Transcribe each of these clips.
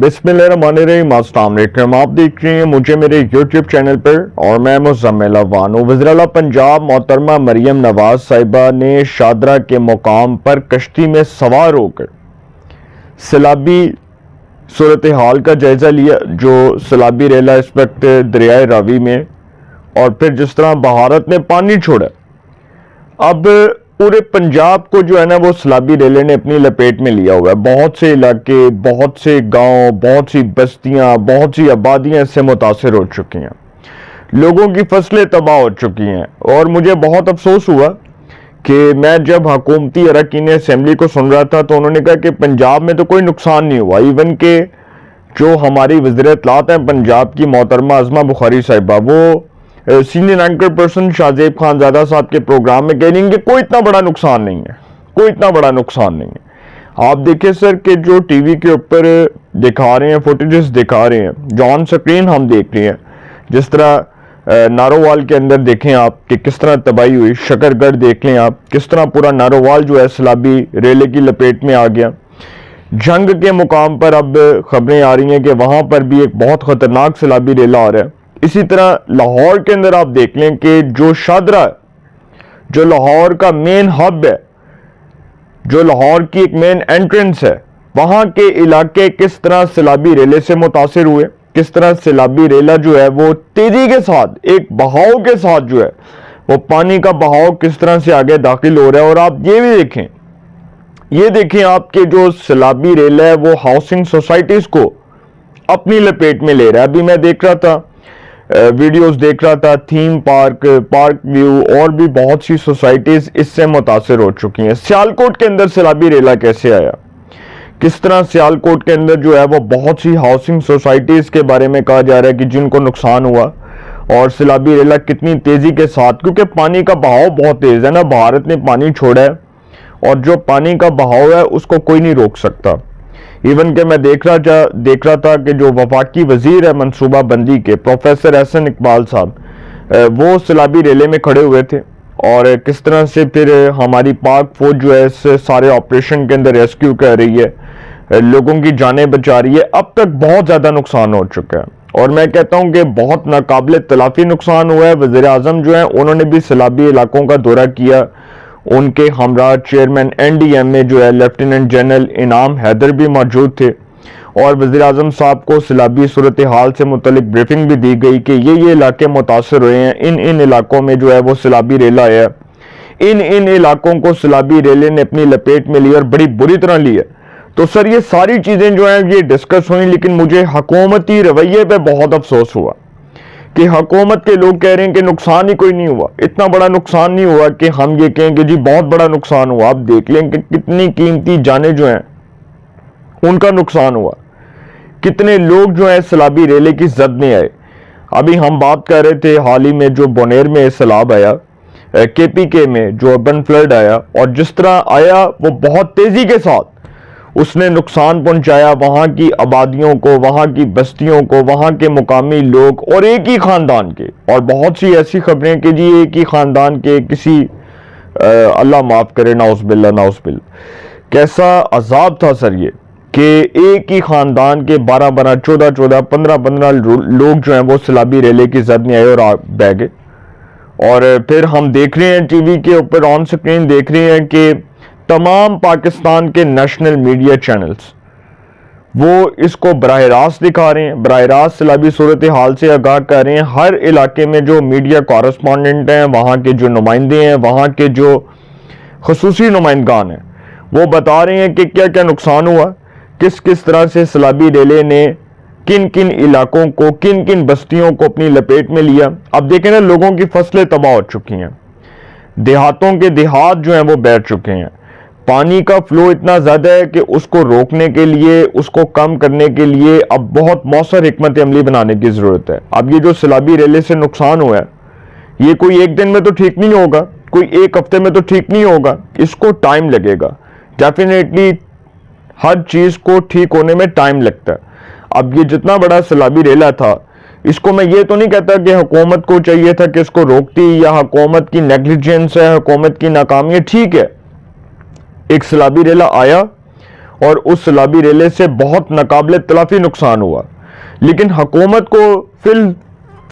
बिस्मिल्लाहिर्रहमानिर्रहीम। अस्सलाम वालेकुम। आप देख रहे हैं मुझे मेरे यूट्यूब चैनल पर और मैं मुज़म्मिल अवान हूं। वज़ीर-ए-आला पंजाब मोहतरमा मरियम नवाज साहिबा ने शादरा के मुकाम पर कश्ती में सवार होकर सैलाबी सूरत हाल का जायज़ा लिया। जो सैलाबी रेला इस वक्त दरियाए रावी में, और फिर जिस तरह बहारत ने पानी छोड़ा, अब पूरे पंजाब को जो है ना वो सैलाबी रेले ने अपनी लपेट में लिया हुआ है। बहुत से इलाके, बहुत से गांव, बहुत सी बस्तियां, बहुत सी आबादियां इससे मुतासर हो चुकी हैं। लोगों की फसलें तबाह हो चुकी हैं। और मुझे बहुत अफसोस हुआ कि मैं जब हुकूमती अरकान असेंबली को सुन रहा था तो उन्होंने कहा कि पंजाब में तो कोई नुकसान नहीं हुआ। इवन के जो हमारी वज़ीर इत्तलात हैं पंजाब की मोहतरमा आज़मा बुखारी साहिबा, वो senior anchor person Shahzeb Khanzada साहब के प्रोग्राम में कह रही हैं कि कोई इतना बड़ा नुकसान नहीं है, कोई इतना बड़ा नुकसान नहीं है। आप देखिए सर कि जो टीवी के ऊपर दिखा रहे हैं, फुटेजेस दिखा रहे हैं, जो ऑन स्क्रीन हम देख रहे हैं, जिस तरह नारोवाल के अंदर देखें आप कि किस तरह तबाही हुई। शकरगढ़ देख लें आप, किस तरह पूरा नारोवाल जो है सैलाबी रेले की लपेट में आ गया। जंग के मुकाम पर अब खबरें आ रही हैं कि वहां पर भी एक बहुत खतरनाक सैलाबी रेला आ रहा है। इसी तरह लाहौर के अंदर आप देख लें कि जो शादरा, जो लाहौर का मेन हब है, जो लाहौर की एक मेन एंट्रेंस है, वहां के इलाके किस तरह सैलाबी रेले से मुतासिर हुए, किस तरह सैलाबी रेला जो है वो तेजी के साथ, एक बहाव के साथ जो है वो पानी का बहाव किस तरह से आगे दाखिल हो रहा है। और आप ये भी देखें, ये देखें आपके जो सैलाबी रेला है वो हाउसिंग सोसाइटीज को अपनी लपेट में ले रहा है। अभी मैं देख रहा था, वीडियोस देख रहा था, थीम पार्क, पार्क व्यू और भी बहुत सी सोसाइटीज इससे मुतासर हो चुकी हैं। सियालकोट के अंदर सैलाबी रेला कैसे आया, किस तरह सियालकोट के अंदर जो है वो बहुत सी हाउसिंग सोसाइटीज के बारे में कहा जा रहा है कि जिनको नुकसान हुआ, और सैलाबी रेला कितनी तेजी के साथ, क्योंकि पानी का बहाव बहुत तेज है ना, भारत ने पानी छोड़ा है और जो पानी का बहाव है उसको कोई नहीं रोक सकता। इवन के मैं देख रहा था कि जो वफाकी वजीर है मनसूबा बंदी के, प्रोफेसर एहसन इकबाल साहब, वो सैलाबी रेले में खड़े हुए थे और किस तरह से फिर हमारी पाक फौज जो है इस सारे ऑपरेशन के अंदर रेस्क्यू कर रही है, लोगों की जानें बचा रही है। अब तक बहुत ज़्यादा नुकसान हो चुका है और मैं कहता हूँ कि बहुत नाकाबिले तलाफी नुकसान हुआ है। वज़ीर आज़म जो है उन्होंने भी सैलाबी इलाकों का दौरा किया। उनके हमरा चेयरमैन NDM में जो है लेफ्टिनेंट जनरल इनाम हैदर भी मौजूद थे और वज़ीर आज़म साहब को सैलाबी सूरत हाल से मुतलिक ब्रीफिंग भी दी गई कि ये इलाके मुतासर हुए हैं, इन इलाकों में जो है वो सैलाबी रेला आया, इन इलाकों को सैलाबी रेले ने अपनी लपेट में लिया और बड़ी बुरी तरह लिया। तो सर ये सारी चीज़ें जो हैं ये डिस्कस हुई, लेकिन मुझे हुकूमती रवैये पे बहुत अफसोस हुआ कि हुकूमत के लोग कह रहे हैं कि नुकसान ही कोई नहीं हुआ, इतना बड़ा नुकसान नहीं हुआ कि हम ये कहें कि जी बहुत बड़ा नुकसान हुआ। आप देख लें कि कितनी कीमती जानें जो हैं उनका नुकसान हुआ, कितने लोग जो हैं सैलाबी रेले की जद में आए। अभी हम बात कर रहे थे हाल ही में जो बोनेर में सैलाब आया, KPK में जो अर्बन फ्लड आया, और जिस तरह आया वो बहुत तेजी के साथ उसने नुकसान पहुंचाया वहां की आबादियों को, वहां की बस्तियों को, वहां के मुकामी लोग और एक ही खानदान के। और बहुत सी ऐसी खबरें कि जी एक ही खानदान के किसी अल्लाह माफ करे, नाउज़बिल्लाह नाउज़बिल्लाह, कैसा अजाब था सर ये कि एक ही खानदान के 12-12, 14-14, 15-15 लोग जो हैं वो सैलाबी रेले की जद में आए और बह गए। और फिर हम देख रहे हैं टीवी के ऊपर ऑन स्क्रीन देख रहे हैं कि तमाम पाकिस्तान के नेशनल मीडिया चैनल्स वो इसको बराह रास्त दिखा रहे हैं, बराह रास्त सैलाबी सूरत हाल से आगाह कर रहे हैं। हर इलाके में जो मीडिया कॉरेस्पॉन्डेंट हैं, वहाँ के जो नुमाइंदे हैं, वहाँ के जो खसूसी नुमाइंदगान हैं, वो बता रहे हैं कि क्या क्या नुकसान हुआ, किस किस तरह से सैलाबी रेले ने किन किन इलाकों को, किन किन बस्तियों को अपनी लपेट में लिया। अब देखें ना, लोगों की फसलें तबाह हो चुकी हैं, देहातों के देहात जो हैं वो बैठ चुके हैं। पानी का फ्लो इतना ज़्यादा है कि उसको रोकने के लिए, उसको कम करने के लिए अब बहुत मौसर हिकमत अमली बनाने की ज़रूरत है। अब ये जो सैलाबी रेले से नुकसान हुआ है, ये कोई एक दिन में तो ठीक नहीं होगा, कोई एक हफ्ते में तो ठीक नहीं होगा, इसको टाइम लगेगा। डेफिनेटली हर चीज़ को ठीक होने में टाइम लगता है। अब ये जितना बड़ा सैलाबी रेला था, इसको मैं ये तो नहीं कहता कि हुकूमत को चाहिए था कि इसको रोकती, या हुकूमत की नेग्लिजेंस है, हुकूमत की नाकामी है। ठीक है, एक सैलाबी रेला आया اور اس سیلابی ریلے سے بہت ناقابل تلافی نقصان ہوا، لیکن حکومت کو فی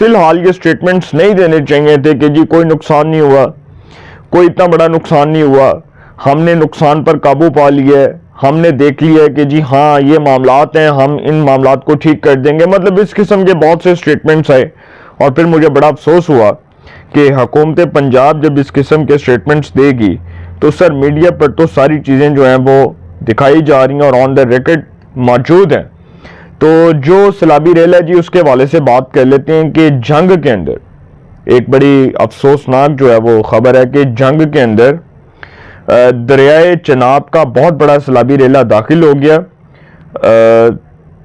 الحال یہ سٹیٹمنٹس نہیں دینے چاہیے تھے کہ جی کوئی نقصان نہیں ہوا، کوئی اتنا بڑا نقصان نہیں ہوا، ہم نے نقصان پر قابو پا لیا ہے، ہم نے دیکھ لیا ہے کہ جی ہاں یہ معاملات ہیں، ہم ان معاملات کو ٹھیک کر دیں گے۔ مطلب اس قسم کے بہت سے سٹیٹمنٹس آئے، اور پھر مجھے بڑا افسوس ہوا کہ حکومت پنجاب جب اس قسم کے سٹیٹمنٹس دے گی تو سر میڈیا پر تو ساری چیزیں جو ہیں وہ دکھائی جا رہی ہیں اور آن دا ریکارڈ موجود ہیں۔ تو جو سیلابی ریل ہے جی اس کے حوالے سے بات کر لیتے ہیں کہ جنگ کے اندر ایک بڑی افسوسناک جو ہے وہ خبر ہے کہ جنگ کے اندر دریائے چناب کا بہت بڑا سیلابی ریلا داخل ہو گیا۔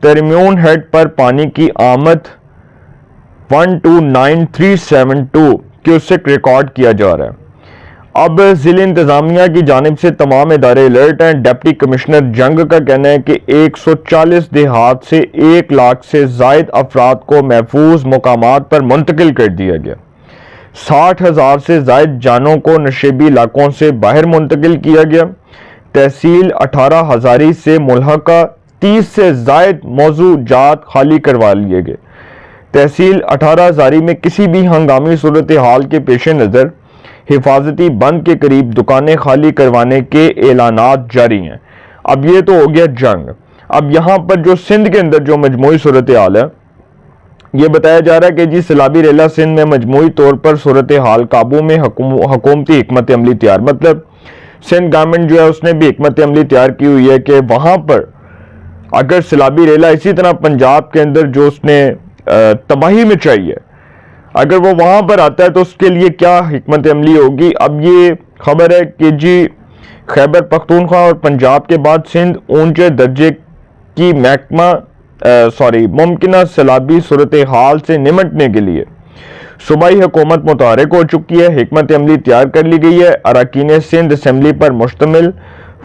ترمیون ہیڈ پر پانی کی آمد 129372 کیوسک ریکارڈ کیا جا رہا ہے۔ اب ضلع انتظامیہ کی جانب سے تمام ادارے الرٹ ہیں۔ ڈپٹی کمشنر جنگ کا کہنا ہے کہ 140 دیہات سے 1 لاکھ سے زائد افراد کو محفوظ مقامات پر منتقل کر دیا گیا۔ 60,000 سے زائد جانوں کو نشیبی علاقوں سے باہر منتقل کیا گیا۔ تحصیل 18 ہزاری سے ملحقہ 30 سے زائد موضوع جات خالی کروا لیے گئے۔ تحصیل 18 ہزاری میں کسی بھی ہنگامی صورتحال کے پیش نظر حفاظتی بند کے قریب دکانیں خالی کروانے کے اعلانات جاری ہیں۔ اب یہ تو ہو گیا جنگ۔ اب یہاں پر جو سندھ کے اندر جو مجموعی صورتحال ہے، یہ بتایا جا رہا ہے کہ جی سیلابی ریلا سندھ میں مجموعی طور پر صورتحال قابو میں، حکومتی حکمت عملی تیار۔ مطلب سندھ گورنمنٹ جو ہے اس نے بھی حکمت عملی تیار کی ہوئی ہے کہ وہاں پر اگر سیلابی ریلا اسی طرح پنجاب کے اندر جو اس نے تباہی مچائی ہے، اگر وہ وہاں پر آتا ہے تو اس کے لیے کیا حکمت عملی ہوگی۔ اب یہ خبر ہے کہ جی خیبر پختونخوا اور پنجاب کے بعد سندھ اونچے درجے کی ممکنہ سیلابی صورتحال سے نمٹنے کے لیے صوبائی حکومت متحرک ہو چکی ہے۔ حکمت عملی تیار کر لی گئی ہے۔ اراکین سندھ اسمبلی پر مشتمل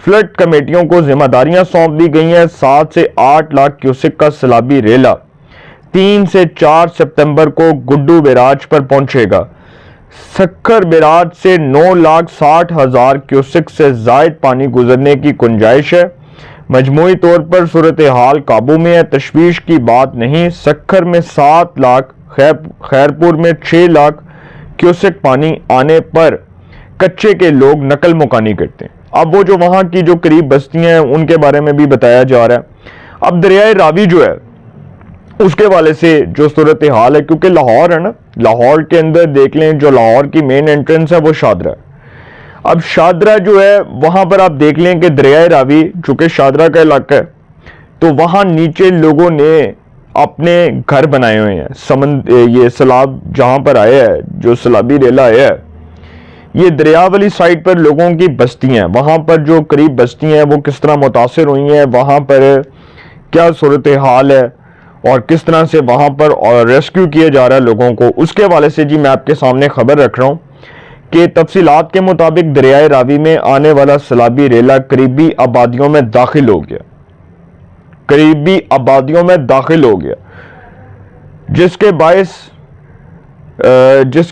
فلڈ کمیٹیوں کو ذمہ داریاں سونپ دی گئی ہیں۔ 7 سے 8 لاکھ کیوسک کا سیلابی ریلا 3 سے 4 ستمبر کو گڈو بیراج پر پہنچے گا۔ سکھر بیراج سے 9,60,000 کیوسک سے زائد پانی گزرنے کی گنجائش ہے۔ مجموعی طور پر صورتحال قابو میں ہے، تشویش کی بات نہیں۔ سکھر میں 7 لاکھ، خیرپور میں 6 لاکھ کیوسک پانی آنے پر کچے کے لوگ نقل مکانی کرتے ہیں۔ اب وہ جو وہاں کی جو قریب بستیاں ہیں ان کے بارے میں بھی بتایا جا رہا ہے۔ اب دریائے راوی جو ہے اس کے والے سے جو صورتحال ہے، کیونکہ لاہور ہے نا، لاہور کے اندر دیکھ لیں جو لاہور کی مین انٹرنس ہے وہ شادرہ ہے۔ اب شادرہ جو ہے وہاں پر آپ دیکھ لیں کہ دریائے راوی چونکہ شادرہ کا علاقہ ہے تو وہاں نیچے لوگوں نے اپنے گھر بنائے ہوئے ہیں۔ یہ سیلاب جہاں پر آیا ہے، جو سیلابی ریلا آیا ہے، یہ دریا والی سائڈ پر لوگوں کی بستیاں ہیں، وہاں پر جو قریب بستیاں ہیں وہ کس طرح متاثر ہوئی ہیں، وہاں پر کیا صورتحال ہے اور کس طرح سے وہاں پر ریسکیو کیا جا رہا ہے لوگوں کو، اس کے حوالے سے جی میں آپ کے سامنے خبر رکھ رہا ہوں کہ تفصیلات کے مطابق دریائے راوی میں آنے والا سیلابی ریلا قریبی آبادیوں میں داخل ہو گیا، جس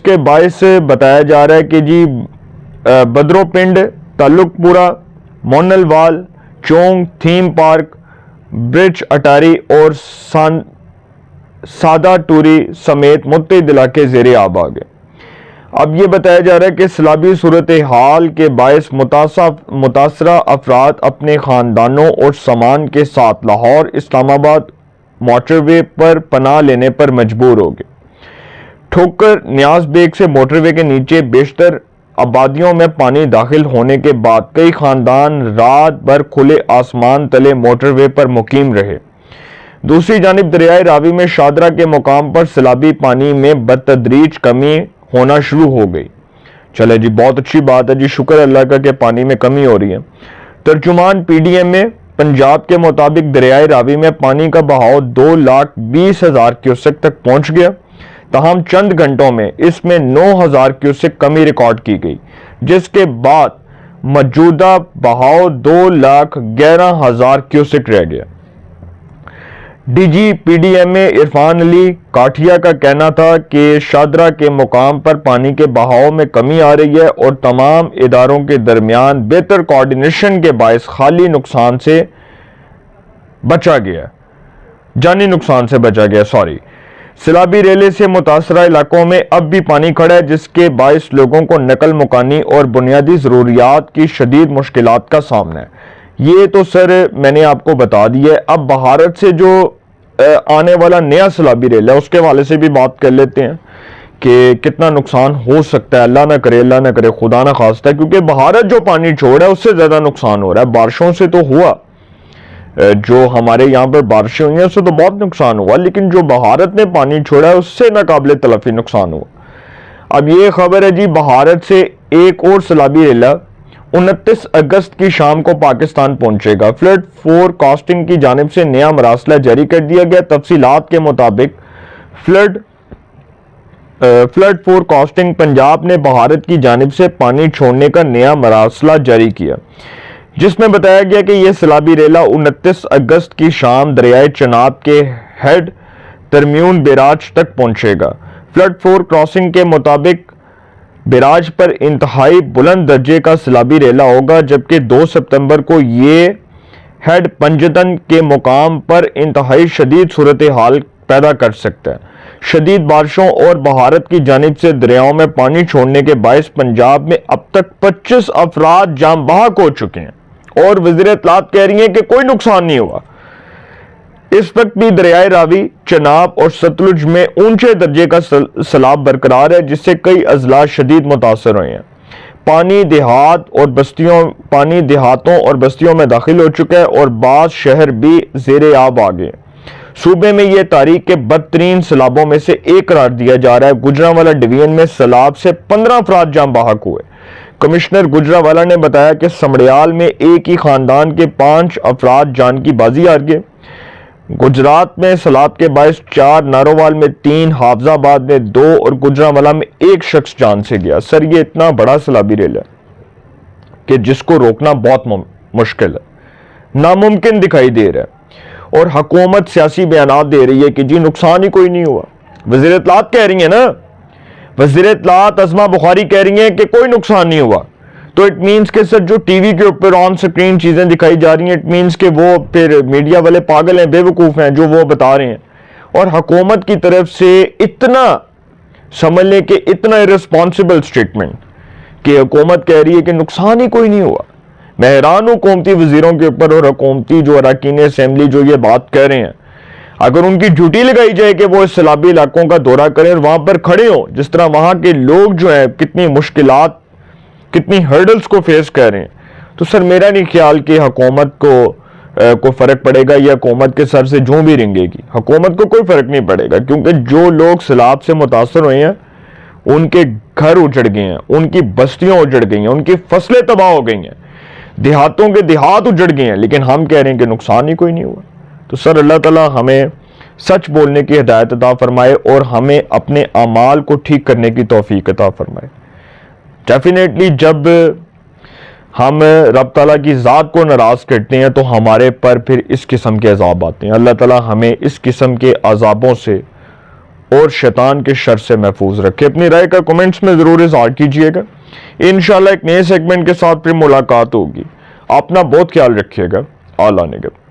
کے باعث بتایا جا رہا ہے کہ جی بدرو پنڈ، تعلق پورا، مونل وال، چونگ، تھیم پارک، برج اٹاری اور سادہ ٹوری سمیت متعدد علاقے زیر آب آ گئے۔ اب یہ بتایا جا رہا ہے کہ سیلابی صورتحال کے باعث متاثرہ افراد اپنے خاندانوں اور سامان کے ساتھ لاہور اسلام آباد موٹر وے پر پناہ لینے پر مجبور ہو گئے۔ ٹھوکر نیاز بیگ سے موٹر وے کے نیچے بیشتر آبادیوں میں پانی داخل ہونے کے بعد کئی خاندان رات بھر کھلے آسمان تلے موٹر وے پر مقیم رہے۔ دوسری جانب دریائے راوی میں شادرہ کے مقام پر سیلابی پانی میں بتدریج کمی ہونا شروع ہو گئی۔ چلے جی بہت اچھی بات ہے جی، شکر اللہ کا کہ پانی میں کمی ہو رہی ہے۔ ترجمان پی ڈی ایم میں پنجاب کے مطابق دریائے راوی میں پانی کا بہاؤ 2,20,000 کیوسک تک پہنچ گیا، تاہم چند گھنٹوں میں اس میں 9,000 کیوسک کمی ریکارڈ کی گئی، جس کے بعد موجودہ بہاؤ 2,11,000 کیوسک رہ گیا۔ D G P D M A Irfan Ali Kathia کا کہنا تھا کہ شادرہ کے مقام پر پانی کے بہاؤ میں کمی آ رہی ہے اور تمام اداروں کے درمیان بہتر کوارڈینیشن کے باعث خالی نقصان سے बचा गया, जानी नुकसान से बचा गया। सैलाबी रेले से मुतासरा इलाकों में अब भी पानी खड़ा है, जिसके बायस लोगों को नकल मुकानी और बुनियादी ज़रूरियात की शदीद मुश्किलात का सामना है। ये तो सर मैंने आपको बता दिया है। अब भारत से जो आने वाला नया सैलाबी रेल है उसके हवाले से भी बात कर लेते हैं कि कितना नुकसान हो सकता है। अल्लाह ना करे, खुदा ना खास्ता, क्योंकि भारत जो पानी छोड़ है उससे ज़्यादा नुकसान हो रहा है। बारिशों से तो हुआ, जो हमारे यहाँ पर बारिशें हुई हैं उससे तो बहुत नुकसान हुआ, लेकिन जो भारत ने पानी छोड़ा है उससे नाकाबिले तलफी नुकसान हुआ। अब ये खबर है जी, भारत से एक और सैलाबी रेला 29 अगस्त की शाम को पाकिस्तान पहुंचेगा। फ्लड फोरकास्टिंग की जानिब से नया मरासला जारी कर दिया गया। तफसीलात के मुताबिक फ्लड फोरकास्टिंग पंजाब ने भारत की जानिब से पानी छोड़ने का नया मरासला जारी किया, जिसमें बताया गया कि यह सैलाबी रेला 29 अगस्त की शाम दरियाए चनाब के हेड तरम्यून बैराज तक पहुंचेगा। फ्लड फोरक्रॉसिंग के मुताबिक बैराज पर इंतहाई बुलंद दर्जे का सैलाबी रेला होगा, जबकि 2 सितंबर को ये हेड पंजतन के मुकाम पर इंतहाई शदीद सूरत हाल पैदा कर सकता है। शदीद बारिशों और भारत की जानिब से दरियाओं में पानी छोड़ने के बायस पंजाब में अब तक 25 अफराद जाम बहक हो चुके हैं और वज़ीर इत्तलात कह रही हैं कि कोई नुकसान नहीं हुआ। इस वक्त भी दरियाए रावी, चनाब और सतलुज में ऊंचे दर्जे का सैलाब बरकरार है, जिससे कई अजला शदीद मुतासर हुए हैं। पानी देहातों और बस्तियों में दाखिल हो चुका है और बाज़ शहर भी ज़ेरे आब आ गए। सूबे में यह तारीख के बदतरीन सैलाबों में से एक करार दिया जा रहा है। गुजरांवाला डिवीजन में सैलाब से 15 अफराद जाम बहक हुए। कमिश्नर गुजरांवाला ने बताया कि समड़ियाल में एक ही खानदान के 5 अफराद जान की बाजी हार गए। गुजरात में सैलाब के बायस 4, नारोवाल में 3, हाफजाबाद में 2 और गुजरांवाला में 1 शख्स जान से गया। सर ये इतना बड़ा सैलाबी रेल है कि जिसको रोकना बहुत मुश्किल है, नामुमकिन दिखाई दे रहा है। और हुकूमत सियासी बयानात दे रही है कि जी नुकसान ही कोई नहीं हुआ। वज़ीर इत्तलात कह रही है ना, वज़ीर इत्तलात अज़मा बुखारी कह रही हैं कि कोई नुकसान नहीं हुआ, तो इट मीन्स के सर जो टीवी के ऊपर ऑन स्क्रीन चीज़ें दिखाई जा रही हैं, इट मीन्स के वो फिर मीडिया वाले पागल हैं, बेवकूफ़ हैं जो वो बता रहे हैं। और हुकूमत की तरफ से इतना समझ लें कि इतना इररिस्पॉन्सिबल स्टेटमेंट कि हुकूमत कह रही है कि नुकसान ही कोई नहीं हुआ। मैं हैरान हूँ हुकूमती वज़ीरों के ऊपर और हुकूमती जो अरकान असेंबली जो ये बात कह रहे हैं। अगर उनकी ड्यूटी लगाई जाए कि वो इस सैलाबी इलाकों का दौरा करें और वहां पर खड़े हों, जिस तरह वहां के लोग जो हैं कितनी मुश्किलात, कितनी हर्डल्स को फेस कर रहे हैं, तो सर मेरा नहीं ख्याल कि हुकूमत को फर्क पड़ेगा या हुकूमत के सर से जूं भी रिंगेगी। हुकूमत को कोई फर्क नहीं पड़ेगा, क्योंकि जो लोग सैलाब से मुतासर हुए हैं उनके घर उजड़ गए हैं, उनकी बस्तियां उजड़ गई हैं, उनकी फसलें तबाह हो गई हैं, देहातों के देहात उजड़ गए हैं, लेकिन हम कह रहे हैं कि नुकसान ही कोई नहीं हुआ। तो सर अल्लाह ताला हमें सच बोलने की हिदायत अता फरमाए और हमें अपने अमाल को ठीक करने की तौफीक अता फरमाए। डेफिनेटली जब हम रब ताला की ज़ात को नाराज़ करते हैं तो हमारे पर फिर इस किस्म के अज़ाब आते हैं। अल्लाह ताला हमें इस किस्म के अज़ाबों से और शैतान के शर से महफूज रखे। अपनी राय का कमेंट्स में ज़रूर इज़हार कीजिएगा। इंशाल्लाह एक नए सेगमेंट के साथ फिर मुलाकात होगी। अपना बहुत ख्याल रखिएगा। आला निगहबान।